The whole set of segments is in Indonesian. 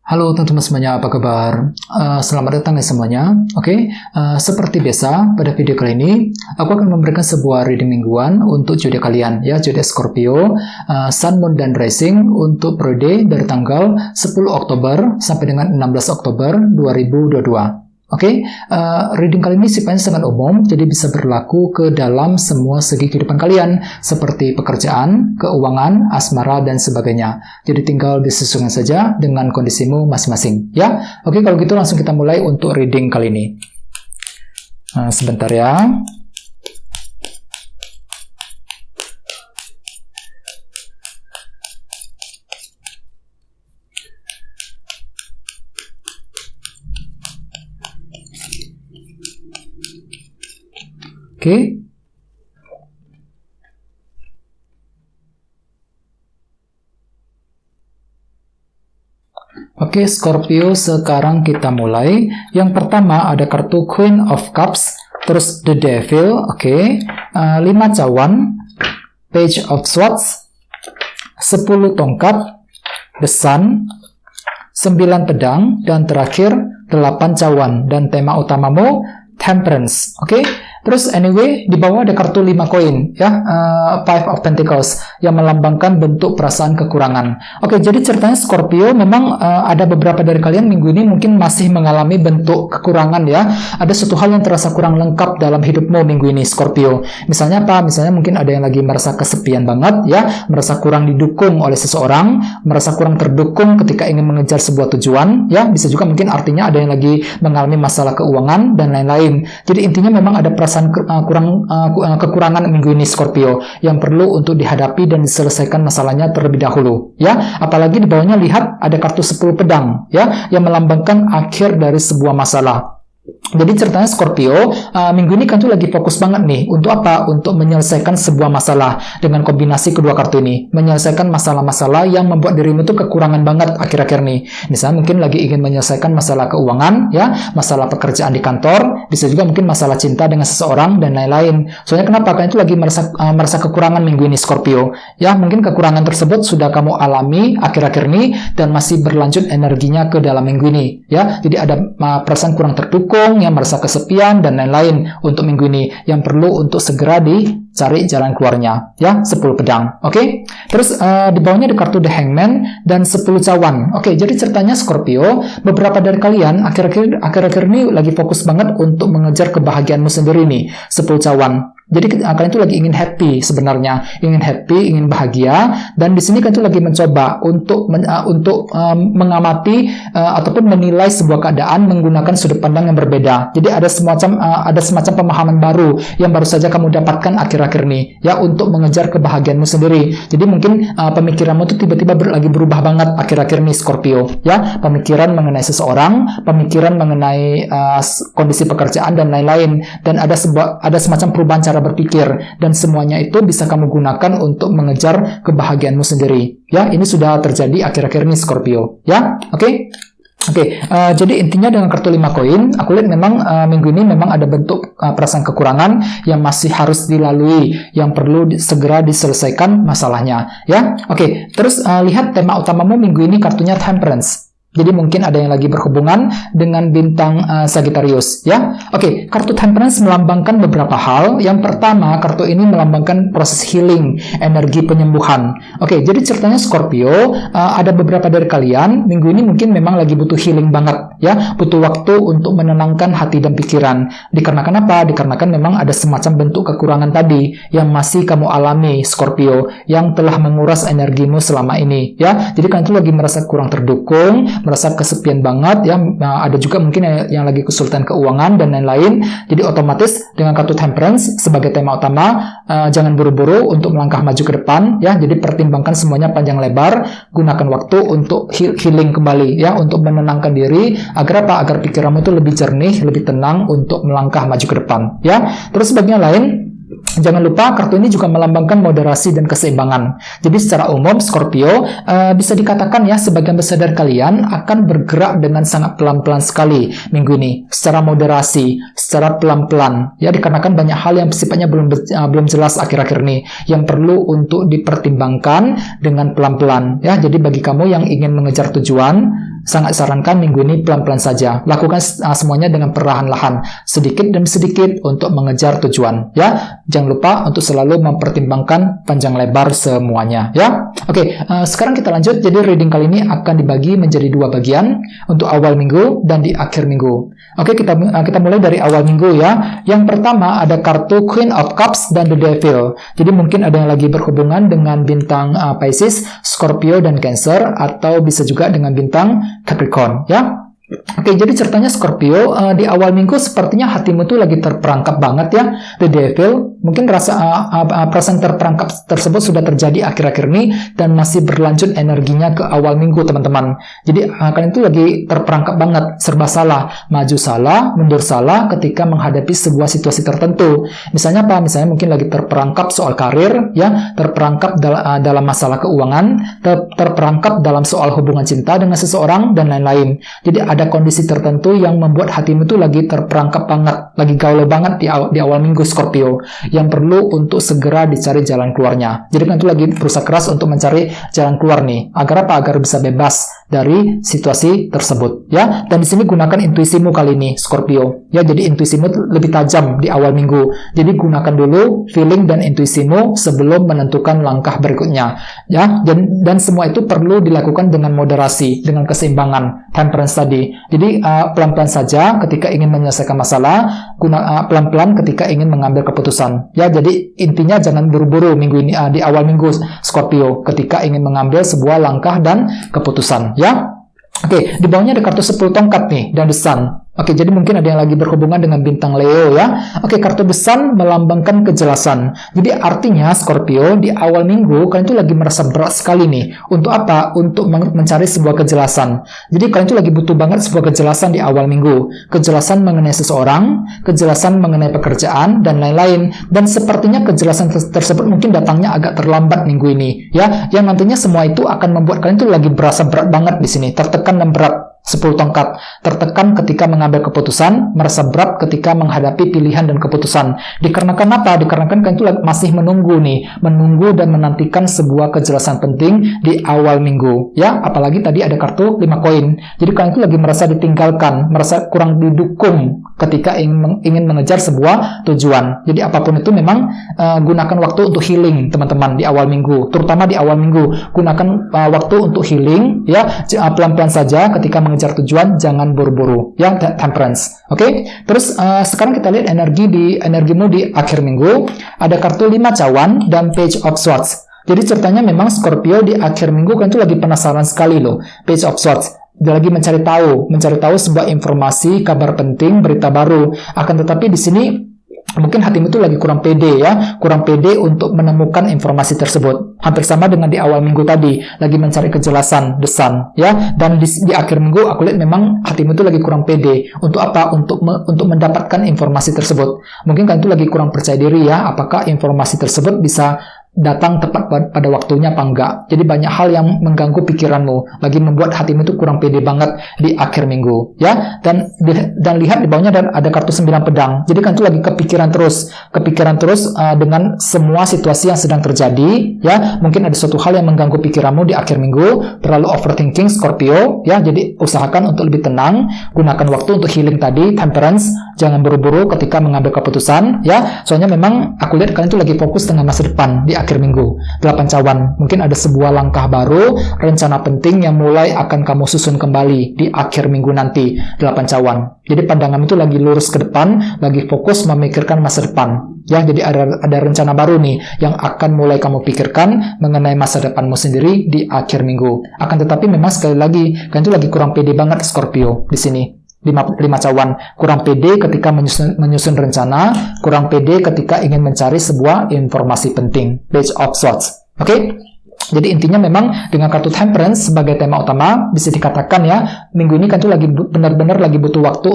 Halo teman-teman semuanya, apa kabar? Selamat datang ya semuanya. Seperti biasa, pada video kali ini, aku akan memberikan sebuah reading mingguan untuk zodiak kalian, ya, zodiak Scorpio, Sun, Moon, dan Rising untuk periode dari tanggal 10 Oktober sampai dengan 16 Oktober 2022. Reading kali ini sifatnya sangat umum, jadi bisa berlaku ke dalam semua segi kehidupan kalian, seperti pekerjaan, keuangan, asmara, dan sebagainya. Jadi tinggal disesuaikan saja dengan kondisimu masing-masing, ya. Kalau gitu langsung kita mulai untuk reading kali ini. Sebentar ya. Oke, Scorpio, sekarang kita mulai. Yang pertama ada kartu Queen of Cups, terus The Devil, 5 cawan, Page of Swords, 10 tongkat, The Sun, 9 pedang, dan terakhir 8 cawan. Dan tema utamamu Temperance, Terus anyway, di bawah ada kartu 5 koin, ya, Five of Pentacles, yang melambangkan bentuk perasaan kekurangan. Jadi ceritanya Scorpio memang ada beberapa dari kalian minggu ini mungkin masih mengalami bentuk kekurangan, ya. Ada suatu hal yang terasa kurang lengkap dalam hidupmu minggu ini, Scorpio. Misalnya apa? Misalnya mungkin ada yang lagi merasa kesepian banget, ya, merasa kurang didukung oleh seseorang, merasa kurang terdukung ketika ingin mengejar sebuah tujuan, ya. Bisa juga mungkin artinya ada yang lagi mengalami masalah keuangan dan lain-lain. Jadi intinya memang ada perasaan kekurangan minggu ini, Scorpio, yang perlu untuk dihadapi dan diselesaikan masalahnya terlebih dahulu, ya. Apalagi di bawahnya lihat ada kartu 10 pedang, ya, yang melambangkan akhir dari sebuah masalah. Jadi ceritanya Scorpio minggu ini kan tuh lagi fokus banget nih untuk apa? Untuk menyelesaikan sebuah masalah dengan kombinasi kedua kartu ini, menyelesaikan masalah-masalah yang membuat dirimu tuh kekurangan banget akhir-akhir nih. Misalnya mungkin lagi ingin menyelesaikan masalah keuangan, ya, masalah pekerjaan di kantor, bisa juga mungkin masalah cinta dengan seseorang dan lain-lain. Soalnya kenapa? Kalian itu lagi merasa kekurangan minggu ini, Scorpio. Ya, mungkin kekurangan tersebut sudah kamu alami akhir-akhir ini dan masih berlanjut energinya ke dalam minggu ini, ya. Jadi ada perasaan kurang terdukung, yang merasa kesepian dan lain-lain untuk minggu ini yang perlu untuk segera dicari jalan keluarnya, ya. 10 pedang, Terus di bawahnya ada kartu The Hangman dan 10 cawan. Jadi ceritanya Scorpio, beberapa dari kalian akhir-akhir ini lagi fokus banget untuk mengejar kebahagiaanmu sendiri nih, 10 cawan. Jadi kalian itu lagi ingin happy sebenarnya, ingin bahagia, dan di sini kalian itu lagi mencoba untuk mengamati ataupun menilai sebuah keadaan menggunakan sudut pandang yang berbeda. Jadi ada semacam pemahaman baru yang baru saja kamu dapatkan akhir-akhir ini, ya, untuk mengejar kebahagiaanmu sendiri. Jadi mungkin pemikiranmu itu tiba-tiba lagi berubah banget akhir-akhir ini, Scorpio, ya, pemikiran mengenai seseorang, pemikiran mengenai kondisi pekerjaan dan lain-lain, dan ada semacam perubahan cara berpikir, dan semuanya itu bisa kamu gunakan untuk mengejar kebahagiaanmu sendiri, ya. Ini sudah terjadi akhir-akhir ini, Scorpio, ya. Jadi intinya dengan kartu 5 koin, aku lihat memang minggu ini memang ada bentuk perasaan kekurangan yang masih harus dilalui, yang perlu segera diselesaikan masalahnya, ya. Terus lihat tema utamamu minggu ini kartunya Temperance. Jadi mungkin ada yang lagi berhubungan dengan bintang Sagittarius, ya. Kartu Temperance melambangkan beberapa hal. Yang pertama, kartu ini melambangkan proses healing, energi penyembuhan. Jadi ceritanya Scorpio, ada beberapa dari kalian minggu ini mungkin memang lagi butuh healing banget, ya. Butuh waktu untuk menenangkan hati dan pikiran. Dikarenakan apa? Dikarenakan memang ada semacam bentuk kekurangan tadi yang masih kamu alami, Scorpio, yang telah menguras energimu selama ini, ya. Jadi kalian itu lagi merasa kurang terdukung, merasa kesepian banget, ya. Ada juga mungkin yang lagi kesulitan keuangan dan lain-lain. Jadi otomatis dengan kartu Temperance sebagai tema utama, jangan buru-buru untuk melangkah maju ke depan, ya. Jadi pertimbangkan semuanya panjang lebar, gunakan waktu untuk healing kembali, ya, untuk menenangkan diri agar apa? Agar pikiranmu itu lebih jernih, lebih tenang untuk melangkah maju ke depan, ya. Terus sebagian lain, jangan lupa kartu ini juga melambangkan moderasi dan keseimbangan. Jadi secara umum Scorpio bisa dikatakan ya sebagian besar dari kalian akan bergerak dengan sangat pelan-pelan sekali minggu ini, secara moderasi, secara pelan-pelan. Ya dikarenakan banyak hal yang sifatnya belum jelas akhir-akhir ini yang perlu untuk dipertimbangkan dengan pelan-pelan. Ya jadi bagi kamu yang ingin mengejar tujuan, sangat sarankan minggu ini pelan-pelan saja. Lakukan semuanya dengan perlahan-lahan, sedikit demi sedikit untuk mengejar tujuan. Ya, jangan lupa untuk selalu mempertimbangkan panjang lebar semuanya. Ya, oke. Sekarang kita lanjut. Jadi reading kali ini akan dibagi menjadi 2 bagian untuk awal minggu dan di akhir minggu. Oke, kita mulai dari awal minggu ya. Yang pertama ada kartu Queen of Cups dan The Devil. Jadi mungkin ada yang lagi berhubungan dengan bintang Pisces, Scorpio dan Cancer, atau bisa juga dengan bintang Capricorn ya. Oke, jadi ceritanya Scorpio, di awal minggu sepertinya hatimu tuh lagi terperangkap banget ya, The Devil. Mungkin perasaan terperangkap tersebut sudah terjadi akhir-akhir ini dan masih berlanjut energinya ke awal minggu, teman-teman. Jadi kalian tuh lagi terperangkap banget, serba salah, maju salah, mundur salah ketika menghadapi sebuah situasi tertentu. Misalnya apa? Misalnya mungkin lagi terperangkap soal karir, ya, terperangkap dalam masalah keuangan, terperangkap dalam soal hubungan cinta dengan seseorang dan lain-lain. Jadi ada kondisi tertentu yang membuat hatimu itu lagi terperangkap banget, lagi galau banget di awal minggu Scorpio, yang perlu untuk segera dicari jalan keluarnya. Jadi kan itu lagi berusaha keras untuk mencari jalan keluar nih, agar apa? Agar bisa bebas dari situasi tersebut, ya. Dan di sini gunakan intuisimu kali ini Scorpio, ya. Jadi intuisimu lebih tajam di awal minggu. Jadi gunakan dulu feeling dan intuisimu sebelum menentukan langkah berikutnya, ya. Dan semua itu perlu dilakukan dengan moderasi, dengan keseimbangan, temperance tadi. Jadi pelan-pelan saja ketika ingin menyelesaikan masalah, pelan-pelan ketika ingin mengambil keputusan. Ya, jadi intinya jangan buru-buru minggu ini di awal minggu Scorpio ketika ingin mengambil sebuah langkah dan keputusan, ya. Oke, di bawahnya ada kartu 10 tongkat nih dan The Sun. Oke, jadi mungkin ada yang lagi berhubungan dengan bintang Leo ya. Oke, kartu The Sun melambangkan kejelasan. Jadi artinya Scorpio di awal minggu kalian tuh lagi merasa berat sekali nih. Untuk apa? Untuk mencari sebuah kejelasan. Jadi kalian tuh lagi butuh banget sebuah kejelasan di awal minggu. Kejelasan mengenai seseorang, kejelasan mengenai pekerjaan dan lain-lain. Dan sepertinya kejelasan tersebut mungkin datangnya agak terlambat minggu ini ya. Yang nantinya semua itu akan membuat kalian tuh lagi berasa berat banget di sini, tertekan dan berat. 10 tongkat, tertekan ketika mengambil keputusan, merasa berat ketika menghadapi pilihan dan keputusan. Dikarenakan apa? Dikarenakan kalian itu masih menunggu dan menantikan sebuah kejelasan penting di awal minggu, ya. Apalagi tadi ada kartu 5 koin. Jadi kalian itu lagi merasa ditinggalkan, merasa kurang didukung ketika ingin mengejar sebuah tujuan. Jadi apapun itu memang gunakan waktu untuk healing, teman-teman, di awal minggu, terutama di awal minggu. Gunakan waktu untuk healing, ya. Pelan-pelan saja ketika mengejar tujuan, jangan buru-buru, ya. Temperance. Oke. Terus sekarang kita lihat energimu di akhir minggu. Ada kartu 5 cawan dan Page of Swords. Jadi ceritanya memang Scorpio di akhir minggu kan itu lagi penasaran sekali loh. Page of Swords. Dia lagi mencari tahu sebuah informasi, kabar penting, berita baru. Akan tetapi di sini mungkin hatimu itu lagi kurang pede ya, kurang pede untuk menemukan informasi tersebut. Hampir sama dengan di awal minggu tadi, lagi mencari kejelasan, The Sun, ya. Dan di akhir minggu aku lihat memang hatimu itu lagi kurang pede. Untuk apa? Untuk mendapatkan informasi tersebut. Mungkin kan itu lagi kurang percaya diri ya, apakah informasi tersebut bisa datang tepat pada waktunya apa enggak. Jadi banyak hal yang mengganggu pikiranmu, lagi membuat hatimu itu kurang pede banget di akhir minggu, ya. Dan lihat di bawahnya ada kartu 9 pedang. Jadi kan itu lagi kepikiran terus dengan semua situasi yang sedang terjadi, ya. Mungkin ada suatu hal yang mengganggu pikiranmu di akhir minggu, terlalu overthinking Scorpio, ya. Jadi usahakan untuk lebih tenang, gunakan waktu untuk healing tadi, temperance, jangan buru-buru ketika mengambil keputusan, ya. Soalnya memang aku lihat kalian itu lagi fokus dengan masa depan di akhir minggu. 8 cawan, mungkin ada sebuah langkah baru, rencana penting yang mulai akan kamu susun kembali di akhir minggu nanti. 8 cawan. Jadi pandangan itu lagi lurus ke depan, lagi fokus memikirkan masa depan. Ya, jadi ada rencana baru nih yang akan mulai kamu pikirkan mengenai masa depanmu sendiri di akhir minggu. Akan tetapi memang sekali lagi, kalian itu lagi kurang pede banget Scorpio di sini. 5 cawan, kurang pede ketika menyusun rencana, kurang pede ketika ingin mencari sebuah informasi penting. Page of Swords. Oke? Jadi intinya memang dengan kartu temperance sebagai tema utama bisa dikatakan ya, minggu ini kan tuh lagi benar-benar lagi butuh waktu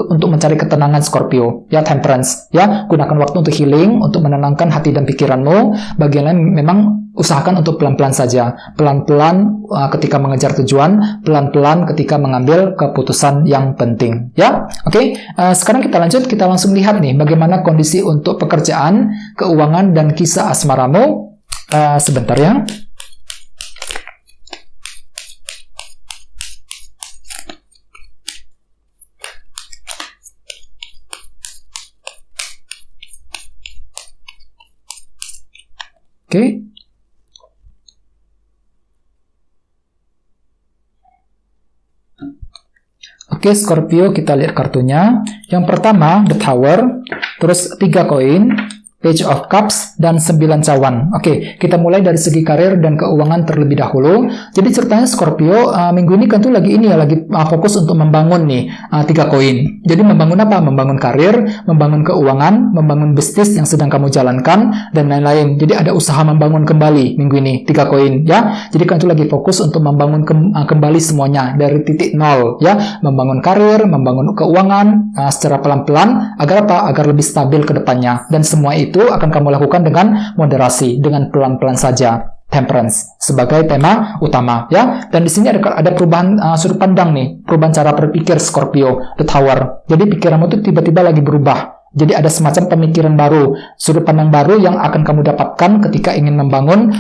untuk mencari ketenangan Scorpio, ya. Temperance, ya. Gunakan waktu untuk healing, untuk menenangkan hati dan pikiranmu. Bagian lain memang usahakan untuk pelan-pelan saja, pelan-pelan ketika mengejar tujuan, pelan-pelan ketika mengambil keputusan yang penting, ya. Oke. Sekarang kita lanjut, kita langsung lihat nih bagaimana kondisi untuk pekerjaan, keuangan dan kisah asmaramu. Sebentar ya. Oke. Oke, Scorpio, kita lihat kartunya. Yang pertama, The Tower, terus 3 koin, Page of Cups, dan 9 cawan. Oke, kita mulai dari segi karir dan keuangan terlebih dahulu. Jadi ceritanya Scorpio, minggu ini kan tuh lagi fokus untuk membangun nih 3 koin. Jadi membangun apa? Membangun karir, membangun keuangan, membangun bisnis yang sedang kamu jalankan, dan lain-lain. Jadi ada usaha membangun kembali minggu ini, 3 koin ya. Jadi kan tuh lagi fokus untuk membangun kembali semuanya dari titik nol ya. Membangun karir, membangun keuangan secara pelan-pelan agar apa? Agar lebih stabil ke depannya. Dan semua itu akan kamu lakukan dengan moderasi, dengan pelan-pelan saja. Temperance sebagai tema utama ya. Dan di sini ada perubahan sudut pandang nih, perubahan cara berpikir Scorpio, The Tower. Jadi pikiranmu tuh tiba-tiba lagi berubah. Jadi ada semacam pemikiran baru, sudut pandang baru yang akan kamu dapatkan ketika ingin membangun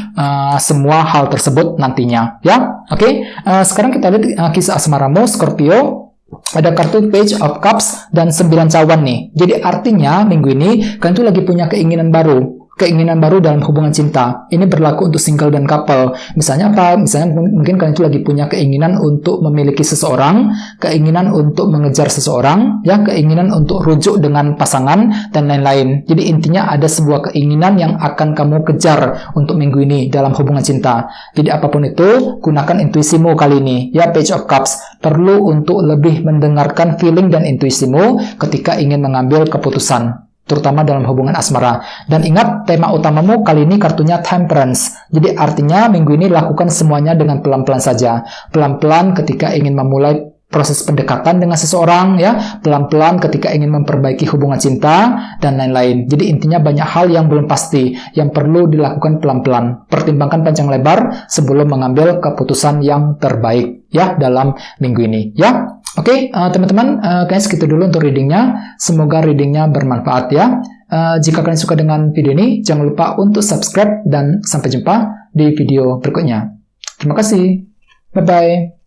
semua hal tersebut nantinya ya. Oke. Sekarang kita lihat kisah asmaramu Scorpio. Ada kartu Page of Cups dan 9 cawan nih. Jadi artinya minggu ini kalian tuh lagi punya keinginan baru dalam hubungan cinta. Ini berlaku untuk single dan couple. Misalnya apa? Misalnya mungkin kalian itu lagi punya keinginan untuk memiliki seseorang, keinginan untuk mengejar seseorang, ya, keinginan untuk rujuk dengan pasangan dan lain-lain. Jadi intinya ada sebuah keinginan yang akan kamu kejar untuk minggu ini dalam hubungan cinta. Jadi apapun itu, gunakan intuisimu kali ini. Ya, Page of Cups perlu untuk lebih mendengarkan feeling dan intuisimu ketika ingin mengambil keputusan, terutama dalam hubungan asmara. Dan ingat, tema utamamu kali ini kartunya Temperance. Jadi artinya minggu ini lakukan semuanya dengan pelan-pelan saja. Pelan-pelan ketika ingin memulai proses pendekatan dengan seseorang, ya, pelan-pelan ketika ingin memperbaiki hubungan cinta, dan lain-lain. Jadi intinya banyak hal yang belum pasti, yang perlu dilakukan pelan-pelan. Pertimbangkan panjang lebar sebelum mengambil keputusan yang terbaik, ya, dalam minggu ini, ya. Oke, teman-teman, kayaknya segitu dulu untuk readingnya. Semoga readingnya bermanfaat, ya. Jika kalian suka dengan video ini, jangan lupa untuk subscribe, dan sampai jumpa di video berikutnya. Terima kasih. Bye-bye.